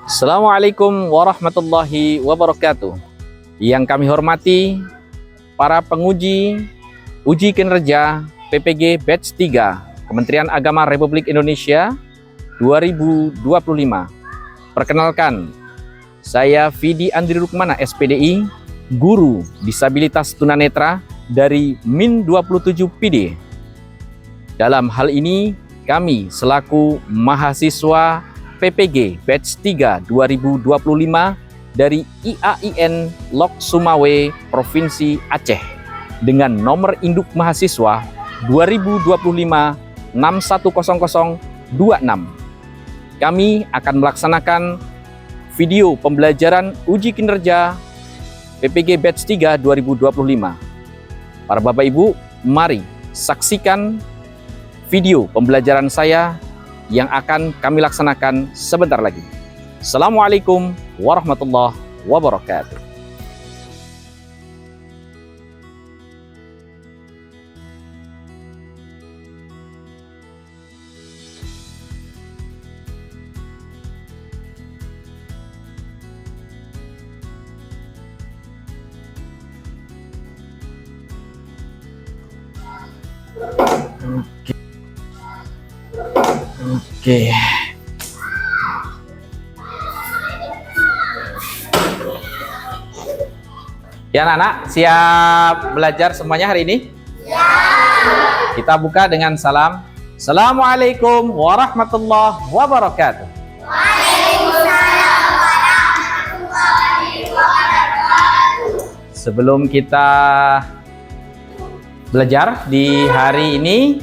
Assalamualaikum warahmatullahi wabarakatuh. Yang kami hormati para penguji uji kinerja PPG Batch 3 Kementerian Agama Republik Indonesia 2025. Perkenalkan, saya Fidi Andri Rukmana SPDI, Guru Disabilitas Tunanetra dari Min 27 PD. Dalam hal ini, kami selaku mahasiswa PPG Batch 3 2025 dari IAIN Lok Sumawe Provinsi Aceh dengan nomor induk mahasiswa 2025 610026. Kami akan melaksanakan video pembelajaran uji kinerja PPG Batch 3 2025. Para Bapak Ibu, mari saksikan video pembelajaran saya yang akan kami laksanakan sebentar lagi. Assalamualaikum warahmatullahi wabarakatuh. Oke. Ya anak-anak, siap belajar semuanya hari ini? Ya. Kita buka dengan salam. Assalamualaikum warahmatullahi wabarakatuh. Waalaikumsalam warahmatullahi wabarakatuh. Sebelum kita belajar di hari ini,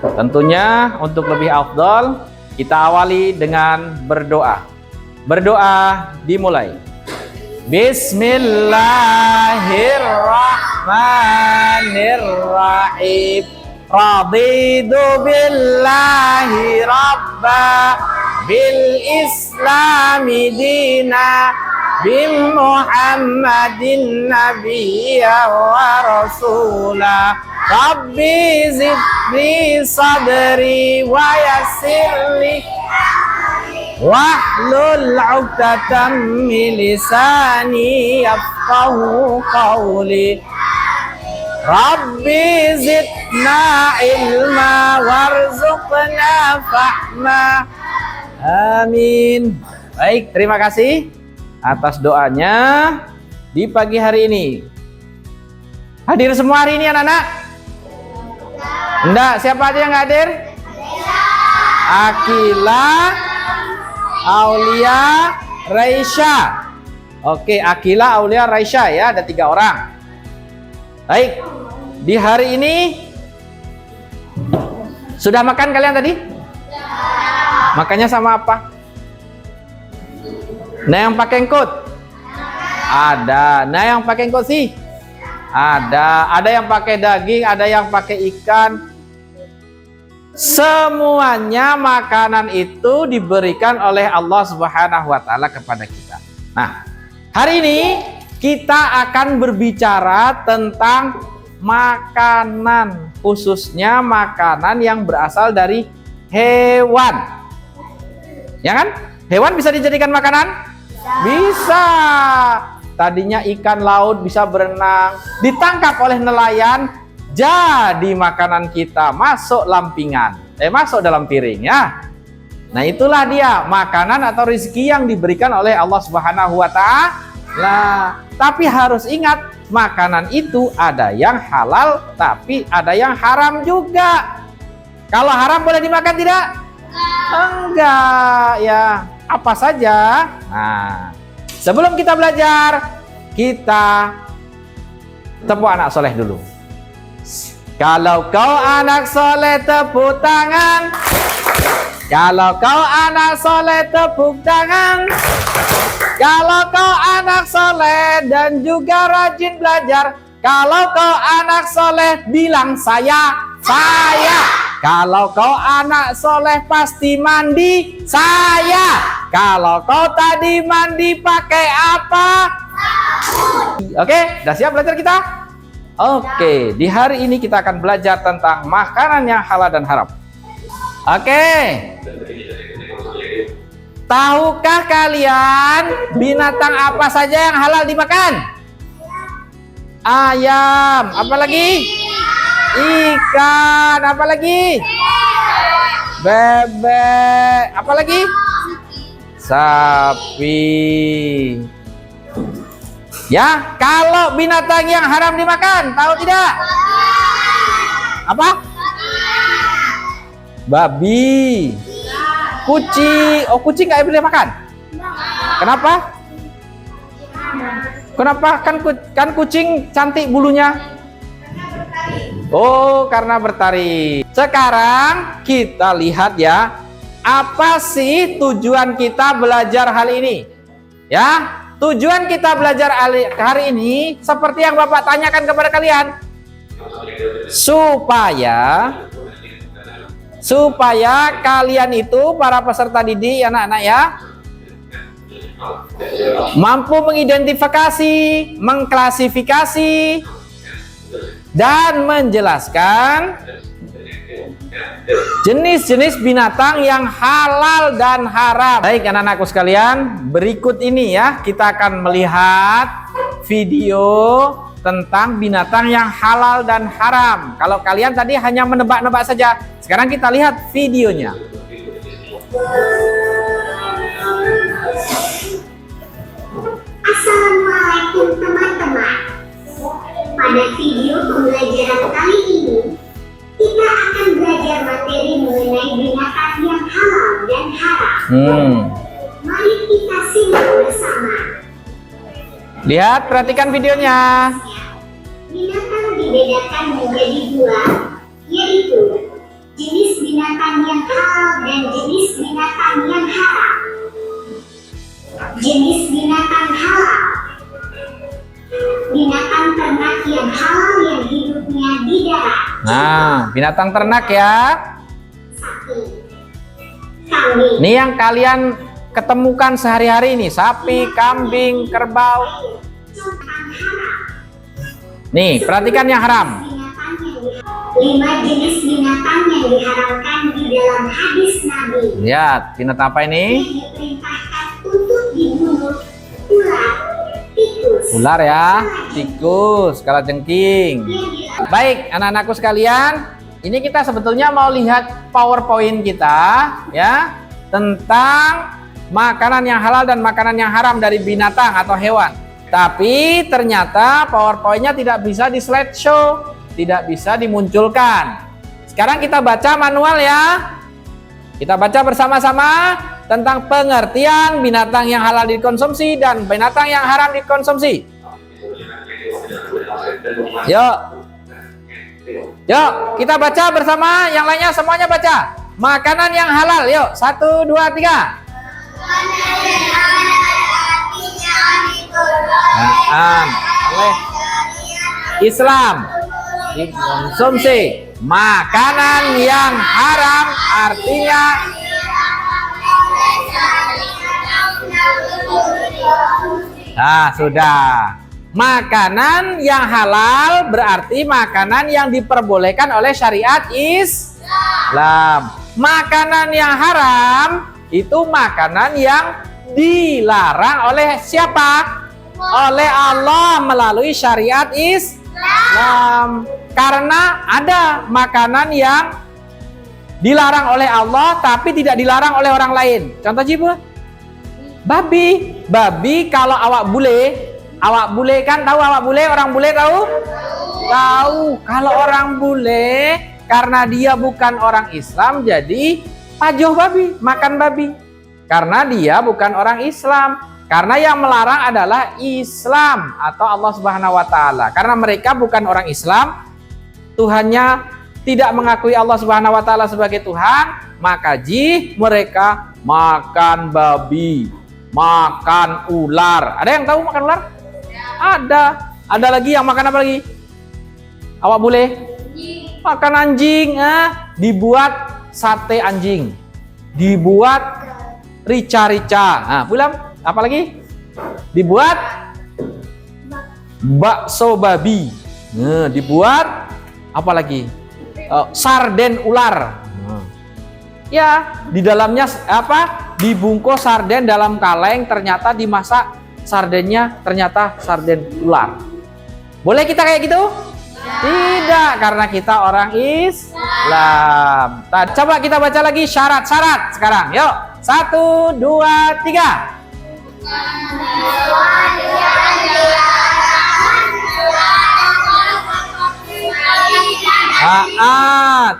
tentunya untuk lebih afdal, kita awali dengan berdoa. Berdoa dimulai. Bismillahirrahmanirrahim. Raditu billahi rabba, bil islami dina, bi Muhammadin nabiyya wa rasula. Rabbi zidni sadri wa yassirli wahlul 'uqdatam min lisani yafqahu qawli. Rabbi zidna ilma warzuqna fahma. Amin. Baik, terima kasih atas doanya di pagi hari ini. Hadir semua hari ini anak-anak? Enggak, siapa aja yang nggak hadir? Akila, Aulia, Raisya. Oke, Akila, Aulia, Raisya ya, ada 3 orang. Baik, di hari ini sudah makan kalian tadi? Makannya sama apa? Nah, yang pakai engkut? Ada. Nah, yang pakai engkut sih? Ada yang pakai daging, ada yang pakai ikan. Semuanya makanan itu diberikan oleh Allah Subhanahu wa taala kepada kita. Nah, hari ini kita akan berbicara tentang makanan, khususnya makanan yang berasal dari hewan. Ya kan? Hewan bisa dijadikan makanan? Bisa. Tadinya ikan laut bisa berenang, ditangkap oleh nelayan, jadi makanan kita, masuk lampingan, masuk dalam piring ya. Nah, itulah dia makanan atau rezeki yang diberikan oleh Allah Subhanahu wa taala. Tapi harus ingat, makanan itu ada yang halal tapi ada yang haram juga. Kalau haram boleh dimakan tidak? Enggak ya. Apa saja? Nah, sebelum kita belajar, kita tepuk anak soleh dulu. Kalau kau anak soleh tepuk tangan. Kalau kau anak soleh tepuk tangan. Kalau kau anak soleh dan juga rajin belajar. Kalau kau anak soleh bilang saya. Kalau kau anak soleh pasti mandi, saya. Kalau kau tadi mandi pakai apa? Oke, udah siap belajar kita? Oke, di hari ini kita akan belajar tentang makanan yang halal dan haram. Oke. tahukah kalian binatang apa saja yang halal dimakan? Ayam, apalagi? Ikan, apalagi? Bebek, apalagi? Sapi. Ya, kalau binatang yang haram dimakan, tahu tidak? Apa? Babi. Kucing. Oh, kucing nggak boleh makan. Kenapa? Kenapa? Kan kucing cantik bulunya. Oh, karena bertaring. Sekarang kita lihat ya, apa sih tujuan kita belajar hal ini? Ya, tujuan kita belajar hari ini seperti yang Bapak tanyakan kepada kalian, supaya kalian itu para peserta didik anak-anak ya, mampu mengidentifikasi, mengklasifikasi, dan menjelaskan jenis-jenis binatang yang halal dan haram. Baik anak-anakku sekalian, berikut ini ya kita akan melihat video tentang binatang yang halal dan haram. Kalau kalian tadi hanya menebak-nebak saja, sekarang kita lihat videonya. Assalamualaikum teman-teman. Pada video pembelajaran kali ini, kita akan belajar materi mengenai binatang yang halal dan haram. Mari kita simak bersama. Lihat, perhatikan videonya. Binatang dibedakan menjadi dua, yaitu jenis binatang yang halal dan jenis binatang yang haram. Jenis binatang halal: binatang ternak yang halal yang hidupnya di darat. Nah, binatang ternak ya. Sapi, kambing, Ini yang kalian ketemukan sehari-hari ini, sapi, kambing, kerbau. binatang haram. Nih, perhatikan yang haram. 5 jenis binatang yang diharamkan di dalam hadis Nabi. Lihat, binatang apa ini? Yang diperintahkan untuk dibunuh: ular, tikus, Ular ya, tikus, kalajengking. Baik, anak-anakku sekalian, ini kita sebetulnya mau lihat PowerPoint kita ya tentang makanan yang halal dan makanan yang haram dari binatang atau hewan. Tapi ternyata PowerPoint-nya tidak bisa di slideshow, tidak bisa dimunculkan. Sekarang kita baca manual ya. Kita baca bersama-sama tentang pengertian binatang yang halal dikonsumsi dan binatang yang haram dikonsumsi. Yuk. Yuk, kita baca bersama, yang lainnya semuanya baca. Makanan yang halal, yuk. 1, 2, 3. Oleh Islam dikonsumsi. Makanan yang haram artinya sudah. Makanan yang halal berarti makanan yang diperbolehkan oleh syariat Islam. Makanan yang haram itu makanan yang dilarang oleh siapa? Oleh Allah melalui syariat Islam. Karena ada makanan yang dilarang oleh Allah tapi tidak dilarang oleh orang lain. Contoh jiwa, babi. Babi kalau awak bule kan tahu, awak bule, orang bule tahu? Tahu. Kalau orang bule karena dia bukan orang Islam jadi pajoh babi, makan babi. Karena dia bukan orang Islam. Karena yang melarang adalah Islam atau Allah Subhanahu wa taala. Karena mereka bukan orang Islam, Tuhannya tidak mengakui Allah Subhanahu wa taala sebagai Tuhan, maka mereka makan babi, makan ular. Ada yang tahu makan ular? Ada. Ada lagi yang makan apa lagi? Awak boleh? Makan anjing. Dibuat sate anjing. Dibuat rica-rica. Nah, pulang apa lagi? Dibuat bakso babi. Dibuat apa lagi? Sarden ular. Ya, di dalamnya apa? dibungkus sarden dalam kaleng, ternyata dimasak sardennya ternyata sarden ular. Boleh kita kayak gitu? Tidak, karena kita orang Islam. Coba kita baca lagi syarat-syarat sekarang. Yuk, 1, 2, 3.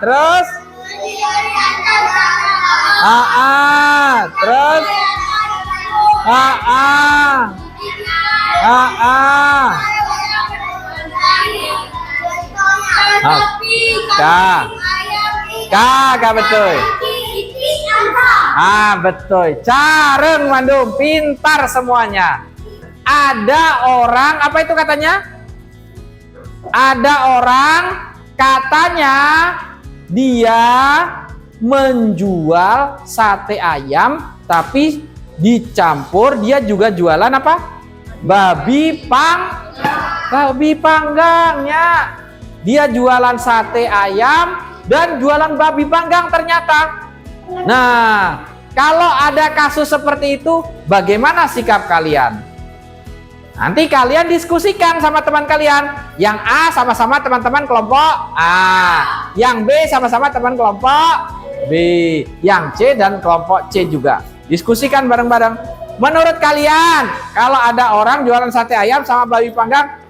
Terus terus betul. Betul. Careng mandum, pintar semuanya. Ada orang, apa itu katanya? Ada orang katanya dia menjual sate ayam tapi dicampur dia juga jualan apa? Babi panggangnya. Dia jualan sate ayam dan jualan babi panggang ternyata. Nah, kalau ada kasus seperti itu, bagaimana sikap kalian? Nanti kalian diskusikan sama teman kalian. Yang A sama-sama teman-teman kelompok A, yang B sama-sama teman kelompok B, yang C dan kelompok C juga. Diskusikan bareng-bareng. Menurut kalian, kalau ada orang jualan sate ayam sama babi panggang,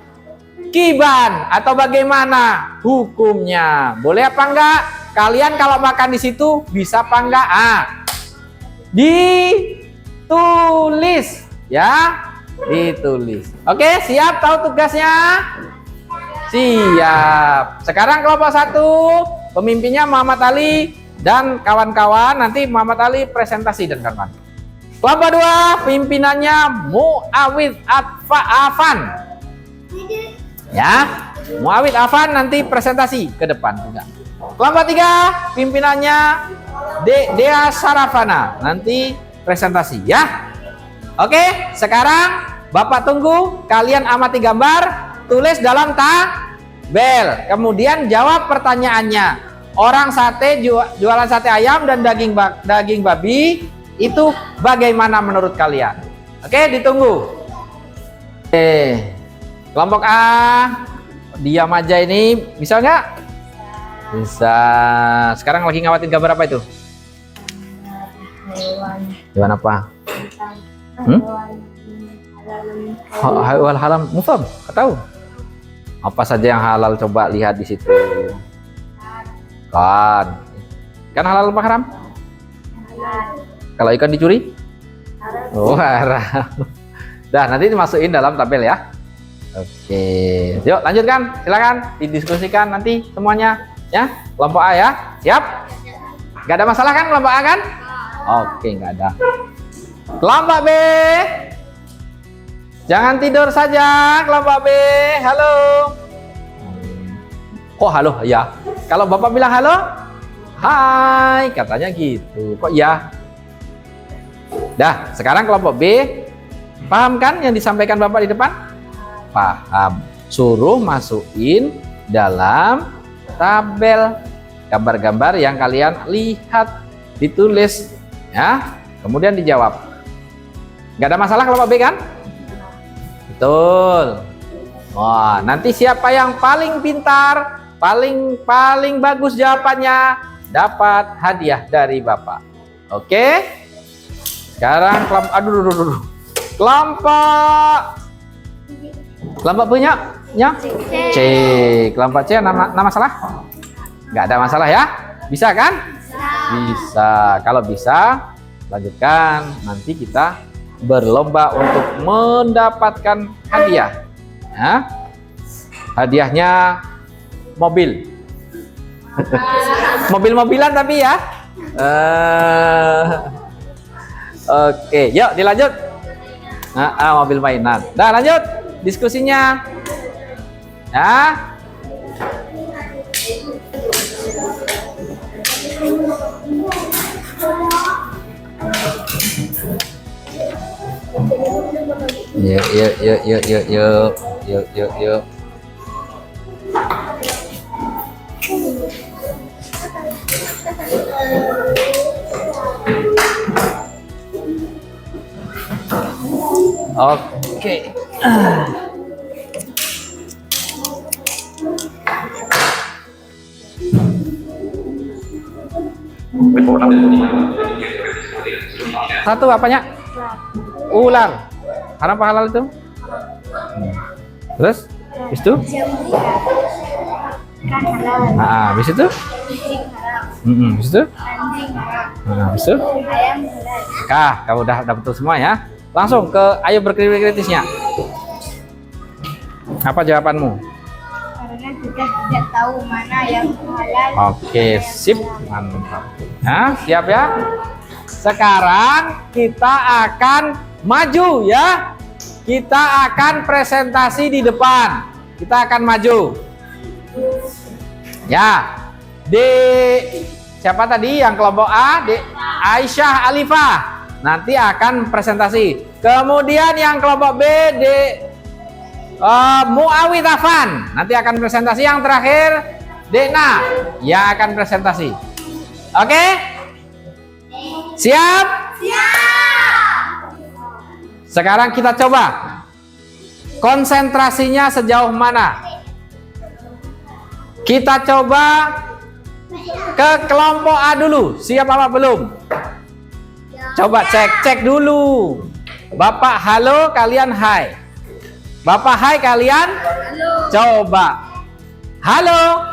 kiban atau bagaimana hukumnya? Boleh apa enggak? Kalian kalau makan di situ bisa apa enggak? Ditulis ya, ditulis. Oke, siap tahu tugasnya? Siap. Sekarang kelompok 1, pemimpinnya Muhammad Ali dan kawan-kawan. Nanti Muhammad Ali presentasi dan kawan. Kelompok 2, pimpinannya Muawid Affan. Ya, Muawid Affan nanti presentasi ke depan juga. Kelompok 3, pimpinannya Dea Sarafana, nanti presentasi ya. Oke, sekarang Bapak tunggu kalian amati gambar, tulis dalam tabel, kemudian jawab pertanyaannya. Orang sate jualan sate ayam dan daging babi itu bagaimana menurut kalian? Oke, ditunggu. Kelompok A, diam aja ini, bisa nggak? Bisa. Sekarang lagi ngawatin gambar apa itu? Hewan apa? Halal haram, mufam, tahu? Apa saja yang halal, coba lihat di situ. Kan halal apa haram? Kalau ikan dicuri? Oh, haram. Dah, nanti dimasukin dalam tabel ya. Oke, yuk lanjutkan, silakan didiskusikan nanti semuanya ya. Kelompok A ya, siap? Gak ada masalah kan kelompok A kan? Oke, nggak ada. Kelompok B, jangan tidur saja. Kelompok B, halo. Kok halo ya? Kalau Bapak bilang halo, hai, katanya gitu. Kok ya? Dah, sekarang kelompok B, paham kan yang disampaikan Bapak di depan? Paham. Suruh masukin dalam tabel gambar-gambar yang kalian lihat, ditulis ya, kemudian dijawab. Nggak ada masalah kelompok B kan? Betul. Wah, nanti siapa yang paling pintar, paling bagus jawabannya, dapat hadiah dari Bapak. Oke? Sekarang kelompok kelompok punya C. Kelompok C nama salah? Nggak ada masalah ya? Bisa kan? Bisa. Kalau bisa, lanjutkan. Nanti kita berlomba untuk mendapatkan hadiah. Ya. Hadiahnya mobil. Mobil-mobilan tapi ya. Oke, yuk dilanjut. Mobil mainan. Dah lanjut diskusinya. Ya. Yuk. Oke. Satu apanya? Ular. Haram apa halal itu? Terus? Habis itu? Kan halal. Habis itu? Kucing haram. Habis itu? Anjing haram. Habis itu? Ayam halal. Kamu udah betul semua ya. Langsung ke ayo berkritisnya. Apa jawabanmu? Karena kita tidak tahu mana yang halal. Oke, sip, mantap. Nah, siap ya? Sekarang kita akan maju ya. Kita akan presentasi di depan. Kita akan maju. Ya. Siapa tadi yang kelompok A? Aisyah Alifah. Nanti akan presentasi. Kemudian yang kelompok B, Muawid Afan. Nanti akan presentasi. Yang terakhir Dekna yang akan presentasi. Oke? Siap? Siap. Sekarang kita coba. Konsentrasinya sejauh mana? Kita coba ke kelompok A dulu. Siap apa belum? Coba cek dulu. Bapak halo, kalian hai. Bapak hai, kalian Halo. coba. Halo.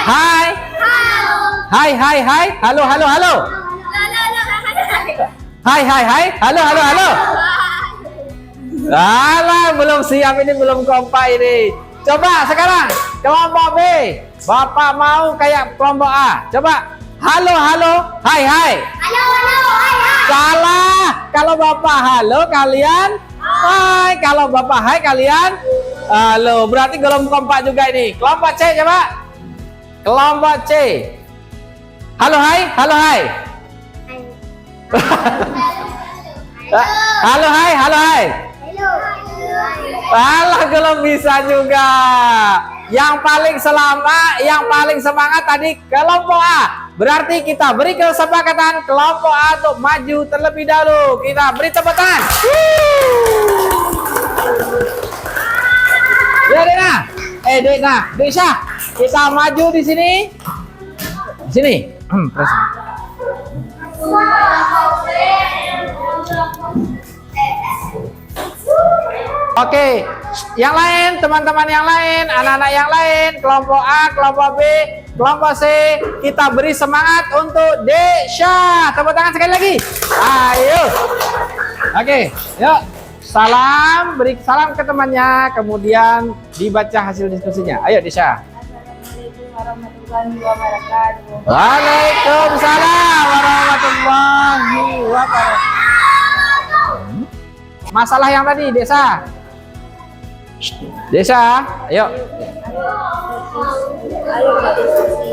Hai. Halo. Hai. Halo. Halo. Hai. Halo. Alah, belum siap ini, belum kompak ini. Coba sekarang kelompok B. Bapak mau kayak kelompok A. Coba. Halo. Hai. Halo. Hai. Salah. Kalau Bapak halo, kalian hai. Kalau Bapak hai, kalian halo. Berarti belum kompak juga ini. Kelompok C coba. Kelompok C. Halo hai. Halo hai. Halo hai. Alah, belum bisa juga. Yang paling semangat tadi kelompok A. Berarti kita beri kesepakatan kelompok A untuk maju terlebih dahulu. Kita beri tepuk tangan. Ya Dekna, Desya, kita maju di sini. Di sini. Oke, yang lain, teman-teman yang lain, anak-anak yang lain, kelompok A, kelompok B, kelompok C, kita beri semangat untuk Desya. Tepuk tangan sekali lagi. Ayo. Oke, yuk. Beri salam ke temannya, kemudian dibaca hasil diskusinya. Ayo Desya. Assalamualaikum warahmatullahi wabarakatuh. Waalaikumsalam warahmatullahi wabarakatuh. Masalah yang tadi, Desa. Ayo. Ayo berdiskusi.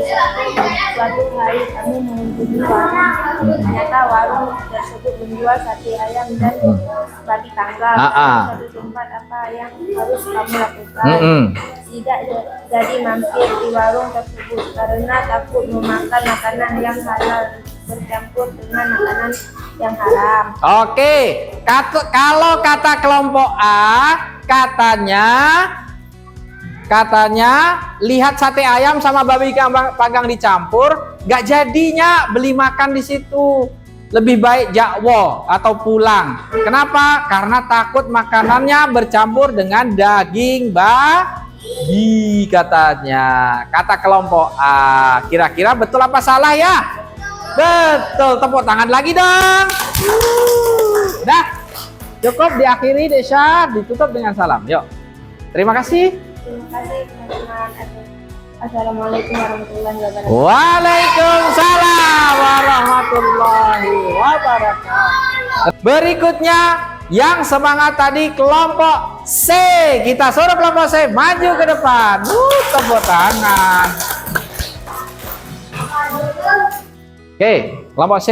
Suatu hari kami mengunjungi warung. Ternyata warung tersebut menjual sate ayam dan babi tanggal. Satu tempat apa yang harus kamu lakukan? Tidak jadi mampir di warung tersebut karena takut memakan makanan yang halal bercampur dengan makanan yang haram. Oke, kalau kata kelompok A, katanya lihat sate ayam sama babi panggang dicampur, gak jadinya beli makan di situ. Lebih baik jakwo atau pulang. Kenapa? Karena takut makanannya bercampur dengan daging babi katanya. Kata kelompok A. Kira-kira betul apa salah ya? Betul, tepuk tangan lagi dong. Udah, cukup diakhiri Desya, ditutup dengan salam. Yuk, terima kasih. Terima kasih teman-teman. Assalamualaikum warahmatullahi wabarakatuh. Waalaikumsalam warahmatullahi wabarakatuh. Berikutnya yang semangat tadi kelompok C. Kita suruh kelompok C maju ke depan. Tepuk tangan. Oke, kelompok C,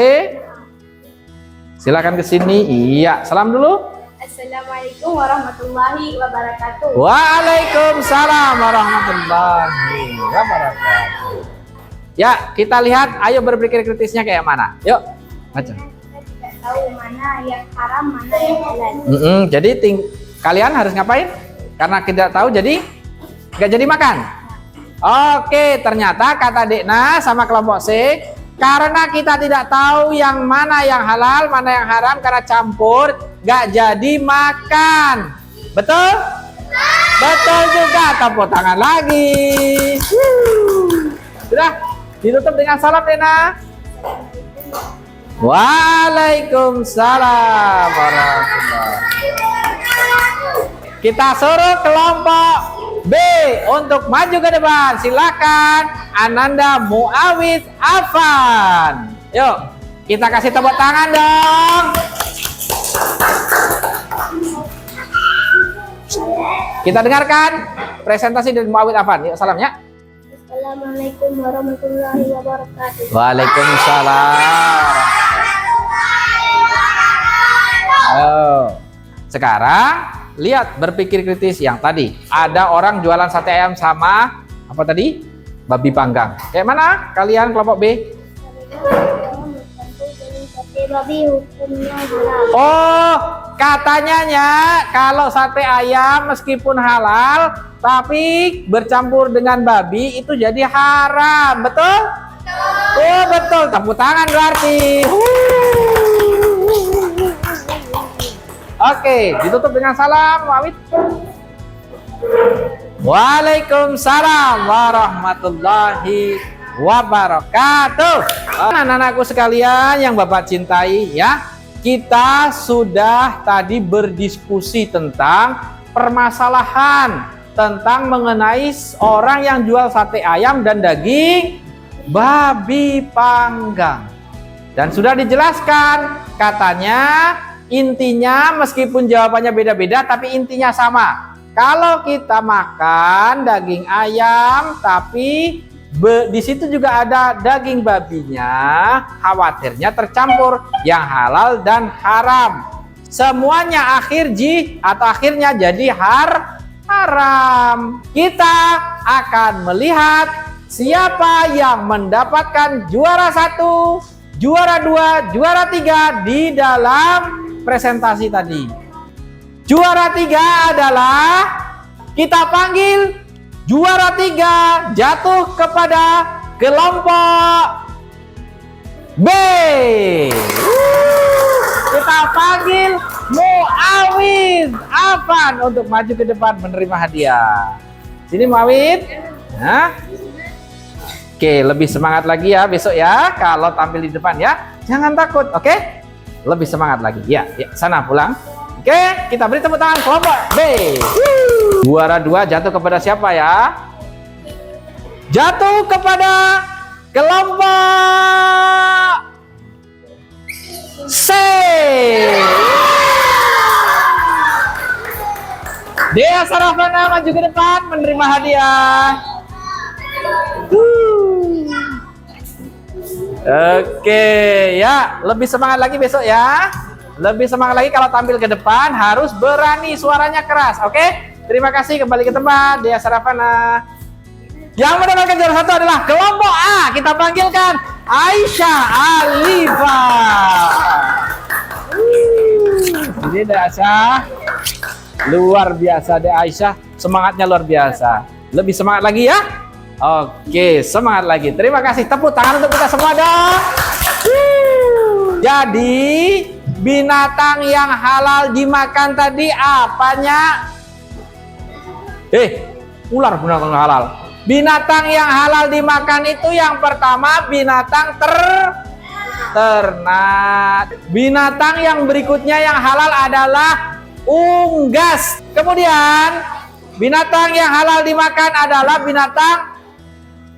silakan ke sini. Iya, salam dulu. Assalamualaikum warahmatullahi wabarakatuh. Waalaikumsalam warahmatullahi wabarakatuh. Ya, kita lihat. Ayo berpikir kritisnya kayak mana. Yuk, baca. Kita tidak tahu mana yang haram, mana yang halal. Jadi kalian harus ngapain? Karena tidak tahu jadi nggak jadi makan. Oke, ternyata kata Dekna sama kelompok C, karena kita tidak tahu yang mana yang halal, mana yang haram, karena campur, nggak jadi makan. Betul? Betul juga. Tepuk tangan lagi. Sudah ditutup dengan salam, Dena. Waalaikumsalam warahmatullahi. Kita suruh kelompok B untuk maju ke depan. Silakan Ananda Muawid Afan. Yuk, kita kasih tepuk tangan dong. Kita dengarkan presentasi dari Muawid Afan. Yuk, salamnya. Assalamualaikum warahmatullahi wabarakatuh. Waalaikumsalam. Sekarang lihat, berpikir kritis yang tadi. Ada orang jualan sate ayam sama apa tadi? Babi panggang. Kayak mana kalian kelompok B? Sate babi hukumnya halal. Oh, katanya kalau sate ayam meskipun halal tapi bercampur dengan babi itu jadi haram. Betul? Oh, betul. Tepuk tangan berarti. Oke, ditutup dengan salam, Muawid. Waalaikumsalam warahmatullahi wabarakatuh. Anak-anakku sekalian yang Bapak cintai, ya, kita sudah tadi berdiskusi tentang permasalahan tentang mengenai orang yang jual sate ayam dan daging babi panggang. Dan sudah dijelaskan, katanya intinya meskipun jawabannya beda-beda tapi intinya sama. Kalau kita makan daging ayam tapi di situ juga ada daging babinya, khawatirnya tercampur yang halal dan haram. Semuanya akhirnya jadi haram. Kita akan melihat siapa yang mendapatkan juara 1, juara 2, juara 3 di dalam presentasi tadi. Juara 3 adalah kita panggil juara 3 jatuh kepada kelompok B. Kita panggil Muawid Afan untuk maju ke depan menerima hadiah. Sini Muawid. Nah. Oke, lebih semangat lagi ya besok ya kalau tampil di depan ya. Jangan takut, oke? Lebih semangat lagi. Ya, sana pulang. Oke, kita beri tepuk tangan kelompok B. Juara 2 jatuh kepada siapa ya? Jatuh kepada kelompok C. Dea Sarafana maju ke depan menerima hadiah. Oke, ya, lebih semangat lagi besok ya. Lebih semangat lagi kalau tampil ke depan, harus berani, suaranya keras. Oke? Terima kasih, kembali ke tempat Dea Sarafana. Yang mendapatkan juara 1 adalah kelompok A. Kita panggilkan Aisyah Alifa. Ini Dea Aisyah. Luar biasa Dea Aisyah, semangatnya luar biasa. Lebih semangat lagi ya. Oke, semangat lagi. Terima kasih. Tepuk tangan untuk kita semua dong. Jadi, binatang yang halal dimakan tadi apanya? Ular binatang halal. Binatang yang halal dimakan itu yang pertama binatang ternak. Binatang yang berikutnya yang halal adalah unggas. Kemudian, binatang yang halal dimakan adalah binatang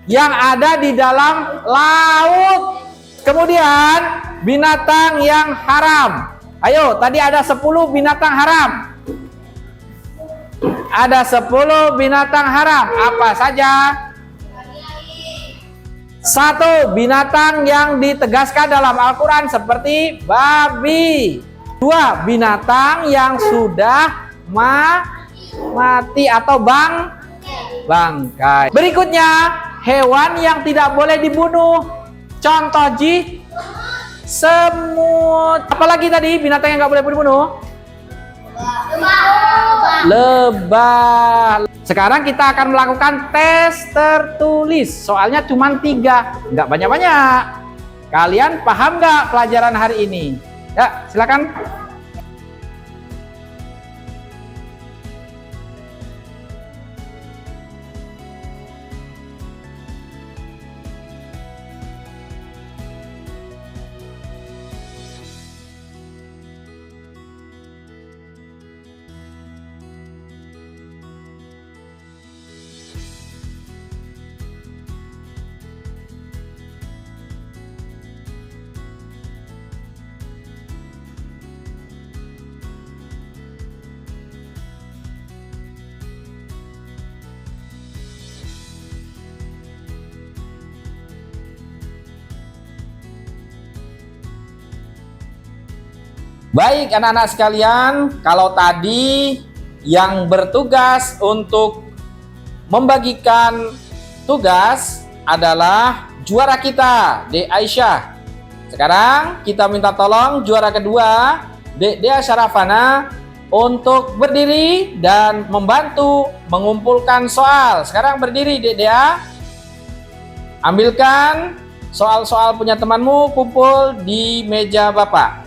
yang ada di dalam laut. Kemudian binatang yang haram. Ayo, tadi ada 10 binatang haram. Ada 10 binatang haram. Apa saja? 1. Binatang yang ditegaskan dalam Al-Quran seperti babi. 2. Binatang yang sudah mati atau bangkai. Berikutnya, hewan yang tidak boleh dibunuh. Contoh semut. Apalagi tadi binatang yang nggak boleh dibunuh? Lebah. Sekarang kita akan melakukan tes tertulis. Soalnya cuma 3, nggak banyak-banyak. Kalian paham nggak pelajaran hari ini? Ya, silakan. Baik anak-anak sekalian, kalau tadi yang bertugas untuk membagikan tugas adalah juara kita, Dek Aisyah. Sekarang kita minta tolong juara kedua, Dek Dea Syarafana, untuk berdiri dan membantu mengumpulkan soal. Sekarang berdiri Dek Dea, ambilkan soal-soal punya temanmu, kumpul di meja Bapak.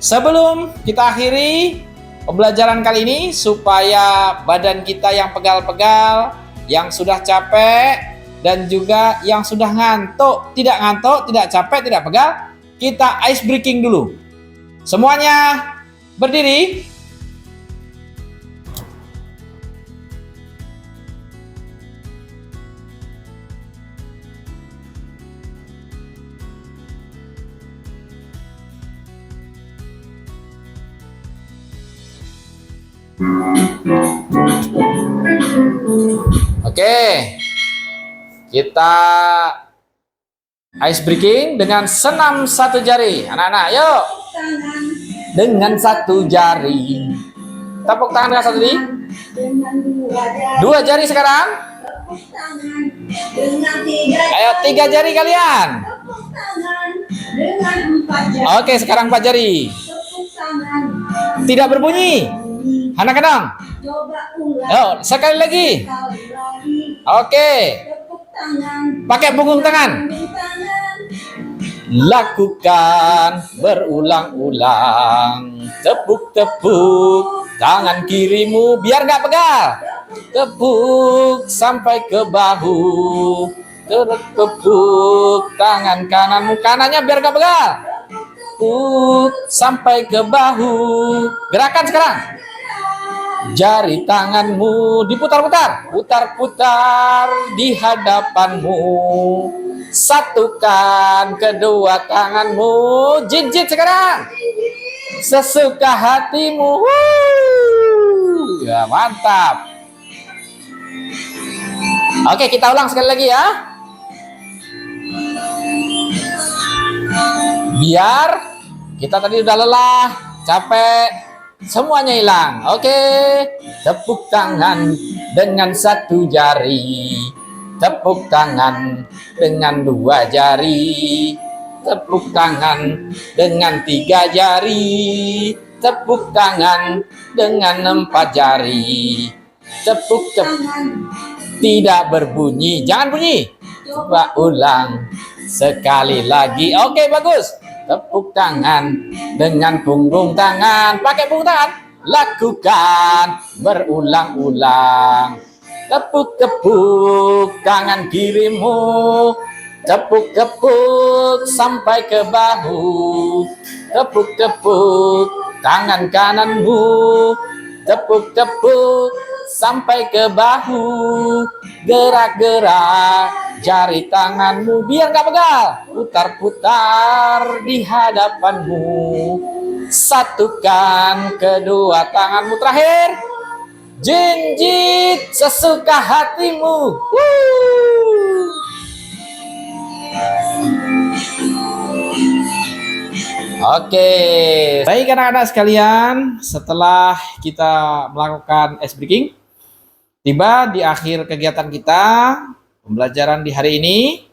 Sebelum kita akhiri pembelajaran kali ini, supaya badan kita yang pegal-pegal, yang sudah capek, dan juga yang sudah ngantuk, tidak capek, tidak pegal, kita ice breaking dulu. Semuanya berdiri. Oke, kita ice breaking dengan senam satu jari. Anak-anak, yuk. Dengan satu jari. Tepuk tangan dengan satu jari. 2 jari sekarang. Ayo 3 jari kalian. Oke, sekarang 4 jari. Tidak berbunyi. Anak-anak. Oh, sekali lagi. Oke. Pakai punggung tangan. Lakukan berulang-ulang. Tepuk-tepuk tangan kirimu biar nggak pegal. Tepuk sampai ke bahu. Tepuk tangan kananmu, kanannya biar nggak pegal. Tepuk sampai ke bahu. Gerakan sekarang. Jari tanganmu diputar-putar, putar-putar di hadapanmu. Satukan kedua tanganmu, jinjit sekarang. Sesuka hatimu. Ya, mantap. Oke, kita ulang sekali lagi ya. Biar kita tadi udah lelah, capek, semuanya hilang. Oke, tepuk tangan dengan 1 jari, tepuk tangan dengan 2 jari, tepuk tangan dengan 3 jari, tepuk tangan dengan 4 jari, tepuk tidak berbunyi, jangan bunyi. Coba ulang sekali lagi. Oke, bagus. Tepuk tangan dengan punggung tangan. Pakai punggung tangan. Lakukan berulang-ulang. Tepuk-tepuk tangan kirimu. Tepuk-tepuk sampai ke bahu. Tepuk-tepuk tangan kananmu. Tepuk-tepuk sampai ke bahu. Gerak-gerak jari tanganmu biar gak pegal. Putar-putar di hadapanmu. Satukan kedua tanganmu. Terakhir, jinjit sesuka hatimu. Oke, baik anak-anak sekalian, setelah kita melakukan ice breaking, tiba di akhir kegiatan kita, pembelajaran di hari ini.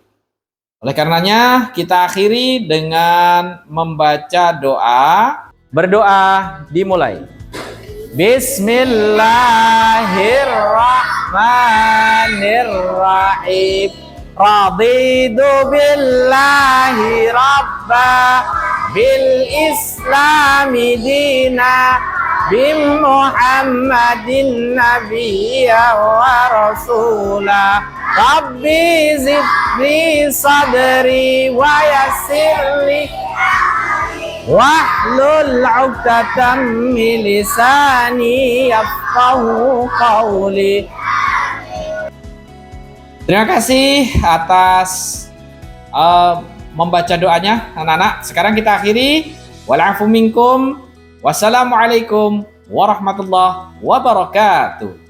Oleh karenanya kita akhiri dengan membaca doa. Berdoa dimulai. Bismillahirrahmanirrahim. Raditu billahi rabba, bil islami dina, bi Muhammadin nabiyya wa rasula. Rabbi zidni sadri wa yassirli wahlul 'uqdatam min lisani yafqahu qawli. Terima kasih atas membaca doanya anak-anak. Sekarang kita akhiri. Wal 'afu minkum. Wassalamualaikum warahmatullahi wabarakatuh.